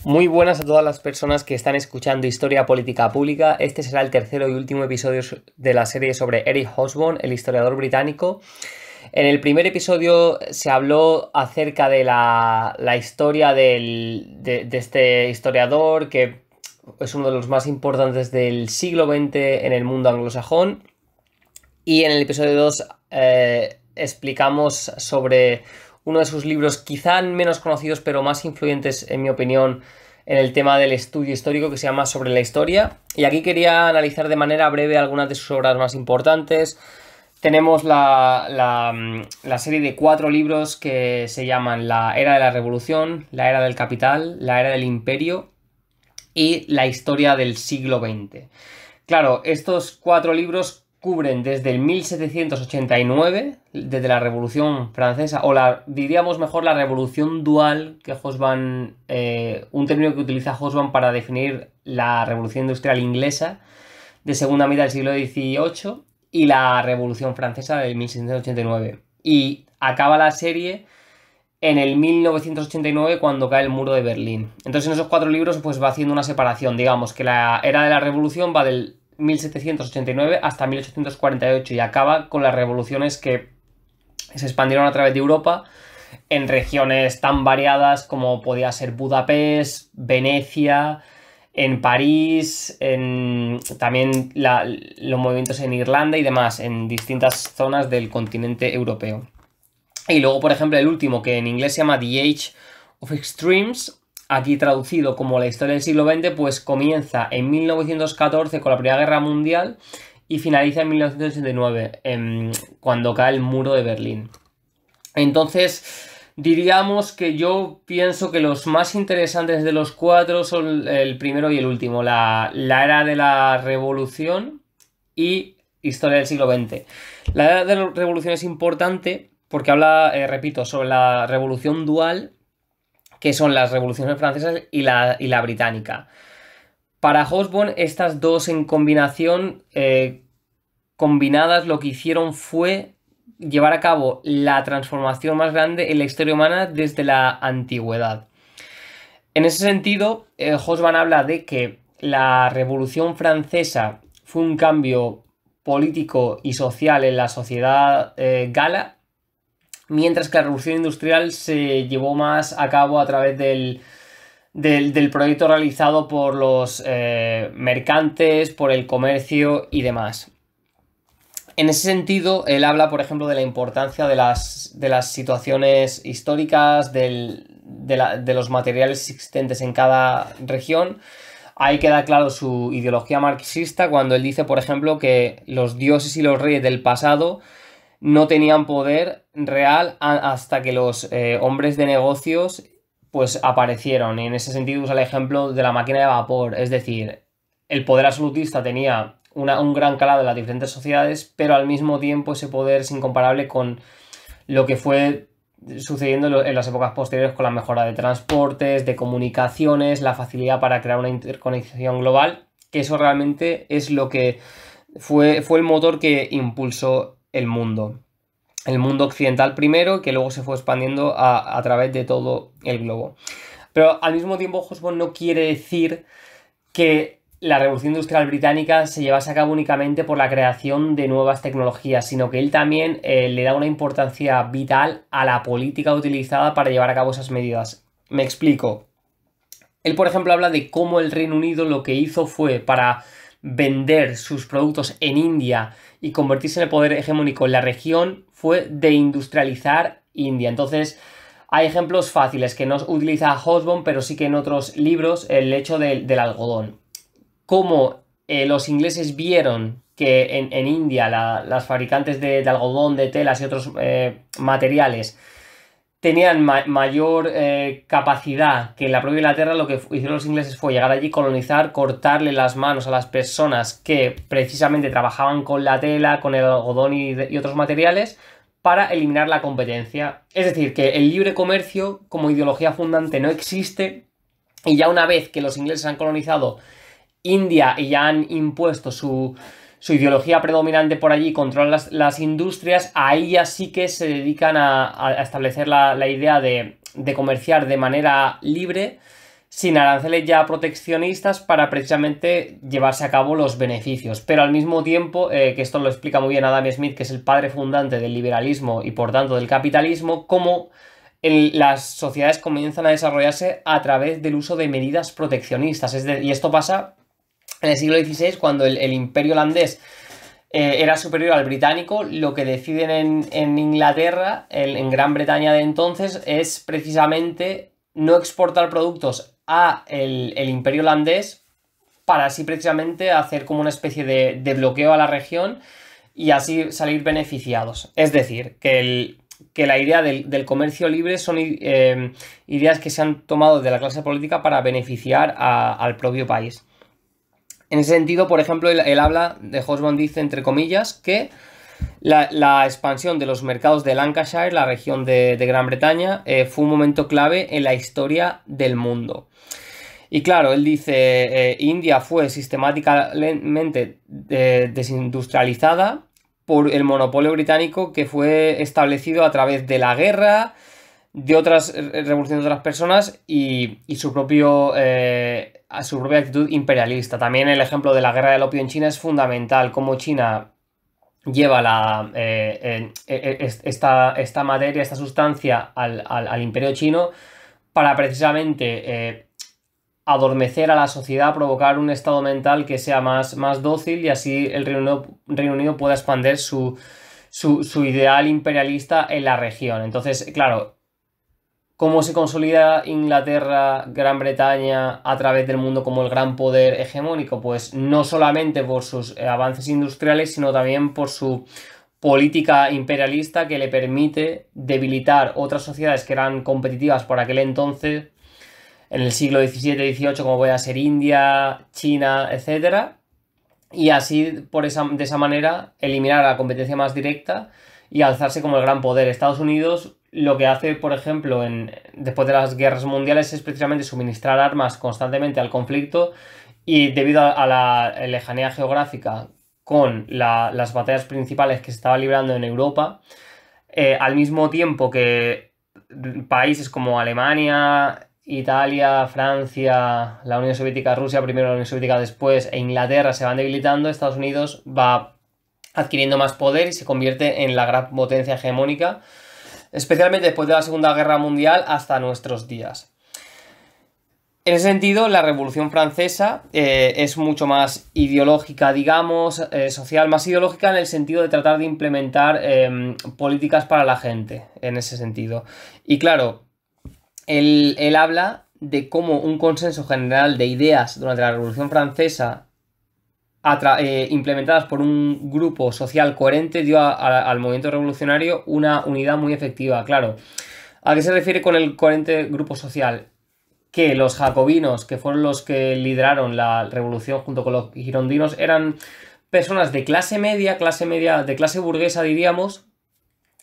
Muy buenas a todas las personas que están escuchando Historia Política Pública. Este será el tercero y último episodio de la serie sobre Eric Hobsbawm, el historiador británico. En el primer episodio se habló acerca de la historia de este historiador, que es uno de los más importantes del siglo XX en el mundo anglosajón. Y en el episodio 2 explicamos sobre uno de sus libros quizá menos conocidos pero más influyentes, en mi opinión, en el tema del estudio histórico, que se llama Sobre la Historia. Y aquí quería analizar de manera breve algunas de sus obras más importantes. Tenemos la serie de 4 libros que se llaman La Era de la Revolución, La Era del Capital, La Era del Imperio y La Historia del siglo XX. Claro, estos 4 libros cubren desde el 1789, desde la Revolución Francesa, o diríamos mejor la Revolución Dual, que Hobsbawm, un término que utiliza Hobsbawm para definir la Revolución Industrial Inglesa de segunda mitad del siglo XVIII y la Revolución Francesa del 1789. Y acaba la serie en el 1989 cuando cae el muro de Berlín. Entonces en esos 4 libros pues va haciendo una separación, digamos que la era de la Revolución va del 1789 hasta 1848 y acaba con las revoluciones que se expandieron a través de Europa en regiones tan variadas como podía ser Budapest, Venecia, en París, también los movimientos en Irlanda y demás, en distintas zonas del continente europeo. Y luego, por ejemplo, el último, que en inglés se llama The Age of Extremes, aquí traducido como la historia del siglo XX, pues comienza en 1914 con la Primera Guerra Mundial y finaliza en 1989, cuando cae el muro de Berlín. Entonces, diríamos que yo pienso que los más interesantes de los 4 son el primero y el último, la Era de la Revolución y Historia del siglo XX. La Era de la Revolución es importante porque habla, repito, sobre la Revolución Dual, que son las revoluciones francesas y la británica. Para Hobsbawm, estas dos en combinación, combinadas, lo que hicieron fue llevar a cabo la transformación más grande en la historia humana desde la antigüedad. En ese sentido, Hobsbawm habla de que la Revolución Francesa fue un cambio político y social en la sociedad gala, mientras que la revolución industrial se llevó más a cabo a través del proyecto realizado por los mercantes, por el comercio y demás. En ese sentido, él habla, por ejemplo, de la importancia de las situaciones históricas, de los materiales existentes en cada región. Ahí queda claro su ideología marxista cuando él dice, por ejemplo, que los dioses y los reyes del pasado no tenían poder real hasta que los hombres de negocios pues aparecieron. Y en ese sentido usa el ejemplo de la máquina de vapor. Es decir, el poder absolutista tenía un gran calado en las diferentes sociedades, pero al mismo tiempo ese poder es incomparable con lo que fue sucediendo en las épocas posteriores con la mejora de transportes, de comunicaciones, la facilidad para crear una interconexión global, que eso realmente es lo que fue el motor que impulsó el mundo occidental primero, que luego se fue expandiendo a través de todo el globo. Pero al mismo tiempo Hobsbawm no quiere decir que la Revolución Industrial Británica se llevase a cabo únicamente por la creación de nuevas tecnologías, sino que él también le da una importancia vital a la política utilizada para llevar a cabo esas medidas. Me explico. Él, por ejemplo, habla de cómo el Reino Unido lo que hizo fue, para vender sus productos en India y convertirse en el poder hegemónico en la región, fue deindustrializar India. Entonces, hay ejemplos fáciles que no utiliza Hobsbawm, pero sí que en otros libros, el hecho del algodón. Cómo los ingleses vieron que en India las fabricantes de algodón, de telas y otros materiales tenían mayor capacidad que en la propia Inglaterra, lo que hicieron los ingleses fue llegar allí, colonizar, cortarle las manos a las personas que precisamente trabajaban con la tela, con el algodón y otros materiales, para eliminar la competencia. Es decir, que el libre comercio como ideología fundante no existe, y ya una vez que los ingleses han colonizado India y ya han impuesto su ideología predominante por allí, controlan las industrias, ahí ya sí que se dedican a establecer la idea de comerciar de manera libre, sin aranceles ya proteccionistas para precisamente llevarse a cabo los beneficios. Pero al mismo tiempo, que esto lo explica muy bien Adam Smith, que es el padre fundante del liberalismo y por tanto del capitalismo, cómo las sociedades comienzan a desarrollarse a través del uso de medidas proteccionistas. Y esto pasa en el siglo XVI, cuando el imperio holandés era superior al británico. Lo que deciden en Inglaterra, en Gran Bretaña de entonces, es precisamente no exportar productos a el imperio holandés, para así precisamente hacer como una especie de bloqueo a la región y así salir beneficiados. Es decir, que la idea del comercio libre son ideas que se han tomado de la clase política para beneficiar al propio país. En ese sentido, por ejemplo, él habla, de Hobsbawm dice, entre comillas, que la expansión de los mercados de Lancashire, la región de Gran Bretaña, fue un momento clave en la historia del mundo. Y claro, él dice, India fue sistemáticamente desindustrializada por el monopolio británico que fue establecido a través de la guerra, de otras revoluciones de otras personas y su propia actitud imperialista. También el ejemplo de la guerra del opio en China es fundamental, cómo China lleva esta materia, esta sustancia al imperio chino para precisamente adormecer a la sociedad, provocar un estado mental que sea más dócil, y así el Reino Unido pueda expandir su ideal imperialista en la región. Entonces, claro, ¿cómo se consolida Inglaterra, Gran Bretaña a través del mundo como el gran poder hegemónico? Pues no solamente por sus avances industriales, sino también por su política imperialista, que le permite debilitar otras sociedades que eran competitivas por aquel entonces, en el siglo XVII-XVIII, como puede ser India, China, etc. Y así, de esa manera, eliminar la competencia más directa y alzarse como el gran poder. Estados Unidos lo que hace, por ejemplo, después de las guerras mundiales, es precisamente suministrar armas constantemente al conflicto, y debido a la lejanía geográfica con las batallas principales que se estaban librando en Europa, al mismo tiempo que países como Alemania, Italia, Francia, la Unión Soviética, Rusia, primero la Unión Soviética, después, e Inglaterra se van debilitando, Estados Unidos va adquiriendo más poder y se convierte en la gran potencia hegemónica, especialmente después de la Segunda Guerra Mundial hasta nuestros días. En ese sentido, la Revolución Francesa es mucho más ideológica, digamos, social, más ideológica en el sentido de tratar de implementar políticas para la gente, en ese sentido. Y claro, él habla de cómo un consenso general de ideas durante la Revolución Francesa, implementadas por un grupo social coherente, dio al movimiento revolucionario una unidad muy efectiva. Claro, ¿a qué se refiere con el coherente grupo social? Que los jacobinos, que fueron los que lideraron la revolución junto con los girondinos, eran personas de clase media, de clase burguesa, diríamos,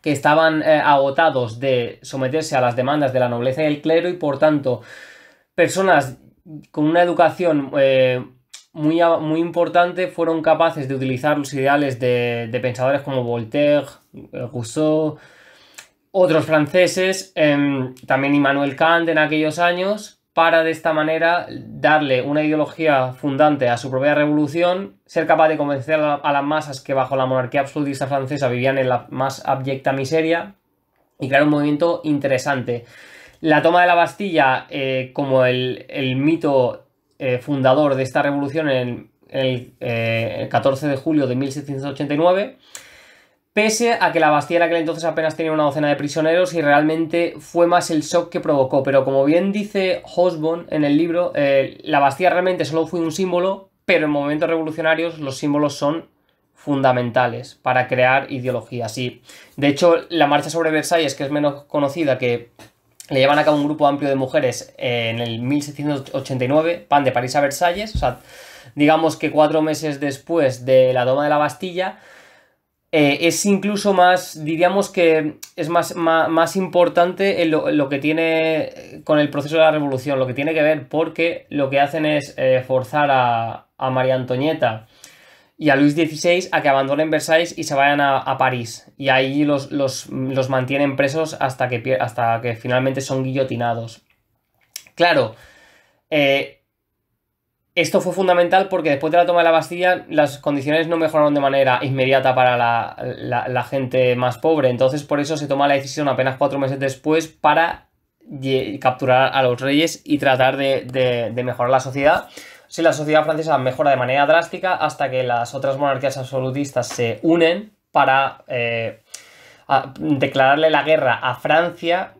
que estaban agotados de someterse a las demandas de la nobleza y el clero, y por tanto personas con una educación muy importante fueron capaces de utilizar los ideales de pensadores como Voltaire, Rousseau, otros franceses, también Immanuel Kant en aquellos años, para de esta manera darle una ideología fundante a su propia revolución, ser capaz de convencer a las masas que bajo la monarquía absolutista francesa vivían en la más abyecta miseria, y crear un movimiento interesante. La toma de la Bastilla, como el mito fundador de esta revolución en el 14 de julio de 1789, pese a que la Bastilla en aquel entonces apenas tenía una docena de prisioneros, y realmente fue más el shock que provocó. Pero como bien dice Hobsbawm en el libro, la Bastilla realmente solo fue un símbolo, pero en momentos revolucionarios los símbolos son fundamentales para crear ideologías. Y de hecho, la marcha sobre Versalles, que es menos conocida, que le llevan a cabo un grupo amplio de mujeres en el 1789, van de París a Versalles, o sea, digamos que 4 meses después de la toma de la Bastilla. Es incluso más, diríamos que es más importante lo que tiene con el proceso de la revolución, lo que tiene que ver, porque lo que hacen es forzar a María Antonieta y a Luis XVI a que abandonen Versalles y se vayan a París, y ahí los mantienen presos hasta que finalmente son guillotinados. Claro, Esto fue fundamental porque después de la toma de la Bastilla las condiciones no mejoraron de manera inmediata para la gente más pobre. Entonces por eso se toma la decisión apenas 4 meses después para capturar a los reyes y tratar de mejorar la sociedad. Si la sociedad francesa mejora de manera drástica hasta que las otras monarquías absolutistas se unen para declararle la guerra a Francia.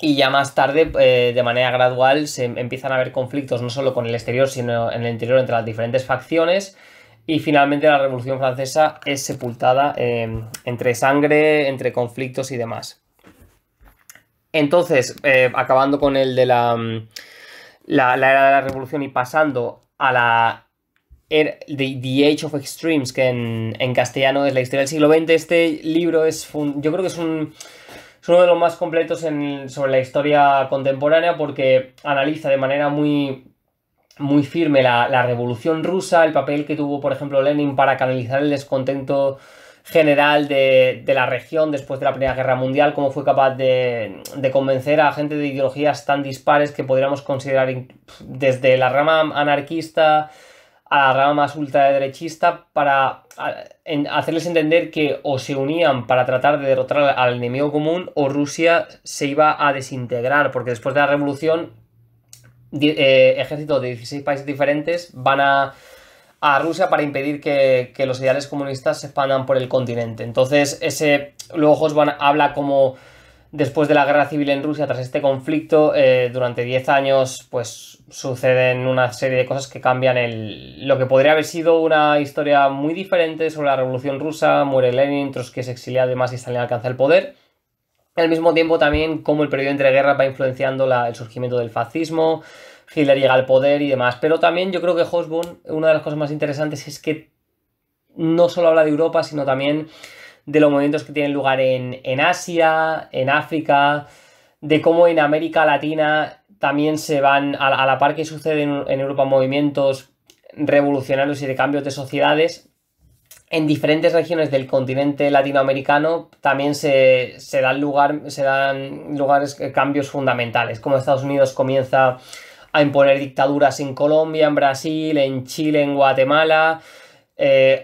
Y ya más tarde, de manera gradual, se empiezan a haber conflictos no solo con el exterior, sino en el interior entre las diferentes facciones. Y finalmente la Revolución Francesa es sepultada entre sangre, entre conflictos y demás. Entonces, acabando con el de la era de la Revolución y pasando a la The Age of Extremes, que en castellano es la historia del siglo XX, este libro yo creo que es uno de los más completos sobre la historia contemporánea porque analiza de manera muy, muy firme la Revolución Rusa, el papel que tuvo, por ejemplo, Lenin para canalizar el descontento general de la región después de la Primera Guerra Mundial, cómo fue capaz de convencer a gente de ideologías tan dispares que podríamos considerar desde la rama anarquista a la rama más ultraderechista para hacerles entender que o se unían para tratar de derrotar al enemigo común o Rusia se iba a desintegrar, porque después de la revolución ejércitos de 16 países diferentes van a Rusia para impedir que los ideales comunistas se expandan por el continente. Entonces luego Hobsbawm habla como después de la guerra civil en Rusia, tras este conflicto, durante 10 años, pues suceden una serie de cosas que cambian lo que podría haber sido una historia muy diferente sobre la Revolución Rusa. Muere Lenin, Trotsky es exiliado y demás y Stalin alcanza el poder. Al mismo tiempo también cómo el periodo entre guerras va influenciando el surgimiento del fascismo, Hitler llega al poder y demás. Pero también yo creo que Hobsbawm, una de las cosas más interesantes es que no solo habla de Europa, sino también de los movimientos que tienen lugar en Asia, en África, de cómo en América Latina también se van, a la par que sucede en Europa, movimientos revolucionarios y de cambios de sociedades. En diferentes regiones del continente latinoamericano también se dan lugares, cambios fundamentales, como Estados Unidos comienza a imponer dictaduras en Colombia, en Brasil, en Chile, en Guatemala.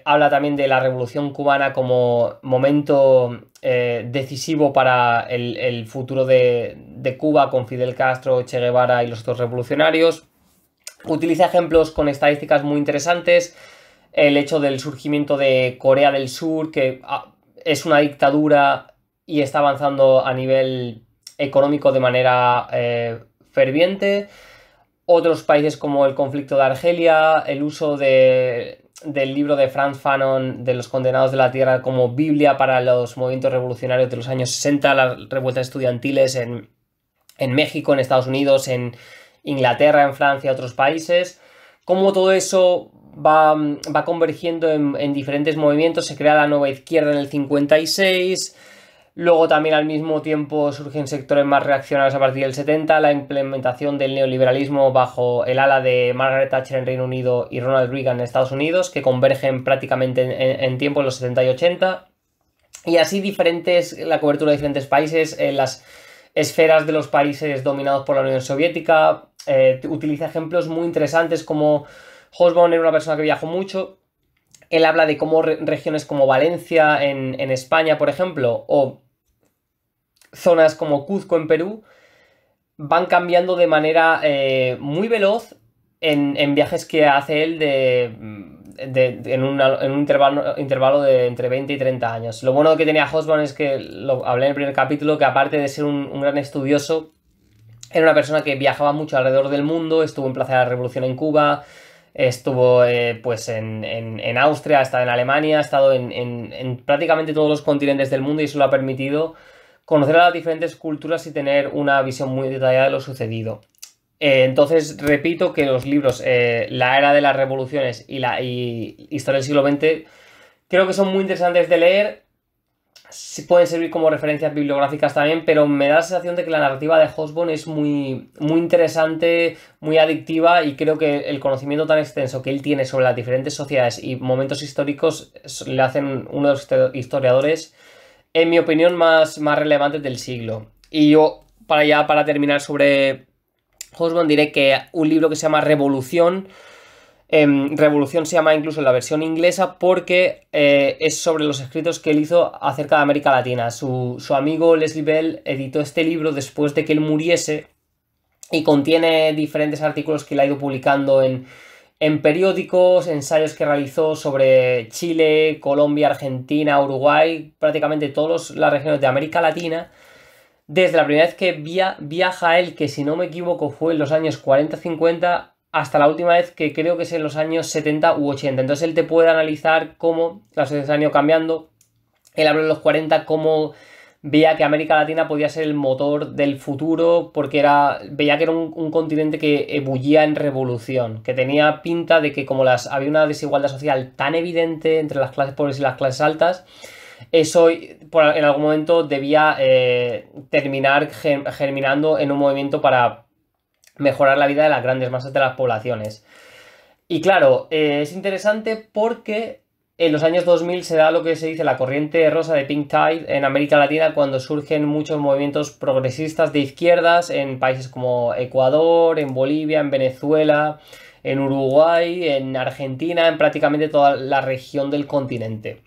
Habla también de la Revolución Cubana como momento decisivo para el futuro de Cuba con Fidel Castro, Che Guevara y los otros revolucionarios. Utiliza ejemplos con estadísticas muy interesantes. El hecho del surgimiento de Corea del Sur, que es una dictadura y está avanzando a nivel económico de manera ferviente. Otros países como el conflicto de Argelia, el uso del libro de Frantz Fanon de los condenados de la tierra como Biblia para los movimientos revolucionarios de los años 60, las revueltas estudiantiles en México, en Estados Unidos, en Inglaterra, en Francia, otros países. Cómo todo eso va convergiendo en diferentes movimientos. Se crea la nueva izquierda en el 56. Luego también al mismo tiempo surgen sectores más reaccionarios a partir del 70, la implementación del neoliberalismo bajo el ala de Margaret Thatcher en Reino Unido y Ronald Reagan en Estados Unidos, que convergen prácticamente en tiempo en los 70 y 80. Y así la cobertura de diferentes países, en las esferas de los países dominados por la Unión Soviética. Utiliza ejemplos muy interesantes como Hobsbawm era una persona que viajó mucho. Él habla de cómo regiones como Valencia en España, por ejemplo, o zonas como Cuzco en Perú, van cambiando de manera muy veloz en viajes que hace él en un intervalo de entre 20 y 30 años. Lo bueno que tenía Hobsbawm es que, lo hablé en el primer capítulo, que aparte de ser un gran estudioso, era una persona que viajaba mucho alrededor del mundo. Estuvo en Plaza de la Revolución en Cuba, estuvo pues en Austria, ha estado en Alemania, ha estado en prácticamente todos los continentes del mundo, y eso le ha permitido conocer a las diferentes culturas y tener una visión muy detallada de lo sucedido. Entonces, repito que los libros La Era de las Revoluciones y Historia del siglo XX creo que son muy interesantes de leer. Pueden servir como referencias bibliográficas también, pero me da la sensación de que la narrativa de Hobsbawm es muy, muy interesante, muy adictiva, y creo que el conocimiento tan extenso que él tiene sobre las diferentes sociedades y momentos históricos le hacen uno de los historiadores, en mi opinión, más relevantes del siglo. Y yo, para terminar sobre Hobsbawm diré que un libro que se llama Revolución. Revolución se llama incluso en la versión inglesa porque es sobre los escritos que él hizo acerca de América Latina. Su amigo Leslie Bell editó este libro después de que él muriese y contiene diferentes artículos que él ha ido publicando en periódicos, ensayos que realizó sobre Chile, Colombia, Argentina, Uruguay, prácticamente todas las regiones de América Latina. Desde la primera vez que viaja él, que si no me equivoco fue en los años 40-50, hasta la última vez que creo que es en los años 70 u 80. Entonces él te puede analizar cómo las sociedades han ido cambiando. Él habló en los 40 cómo veía que América Latina podía ser el motor del futuro porque veía que era un continente que ebullía en revolución, que tenía pinta de que como había una desigualdad social tan evidente entre las clases pobres y las clases altas, eso en algún momento debía terminar germinando en un movimiento para mejorar la vida de las grandes masas de las poblaciones. Y claro, es interesante porque en los años 2000 se da lo que se dice la corriente rosa de Pink Tide en América Latina, cuando surgen muchos movimientos progresistas de izquierdas en países como Ecuador, en Bolivia, en Venezuela, en Uruguay, en Argentina, en prácticamente toda la región del continente.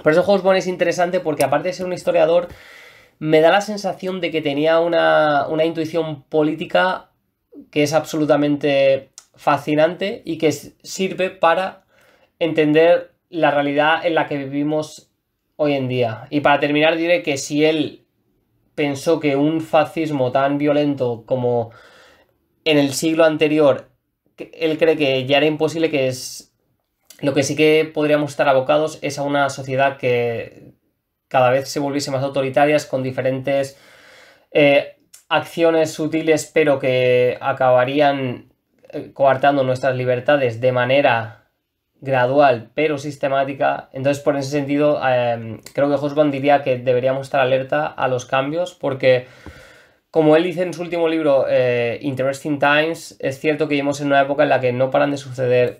Por eso Hobsbawm es interesante porque aparte de ser un historiador, me da la sensación de que tenía una intuición política que es absolutamente fascinante y que sirve para entender la realidad en la que vivimos hoy en día. Y para terminar diré que si él pensó que un fascismo tan violento como en el siglo anterior, él cree que ya era imposible, que es lo que sí que podríamos estar abocados es a una sociedad que cada vez se volviese más autoritarias, con diferentes acciones sutiles, pero que acabarían coartando nuestras libertades de manera gradual, pero sistemática. Entonces, por ese sentido, creo que Hobsbawm diría que deberíamos estar alerta a los cambios, porque, como él dice en su último libro, Interesting Times, es cierto que vivimos en una época en la que no paran de suceder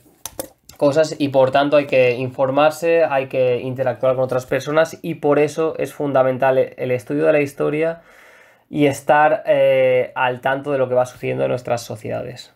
cosas y por tanto hay que informarse, hay que interactuar con otras personas y por eso es fundamental el estudio de la historia y estar al tanto de lo que va sucediendo en nuestras sociedades.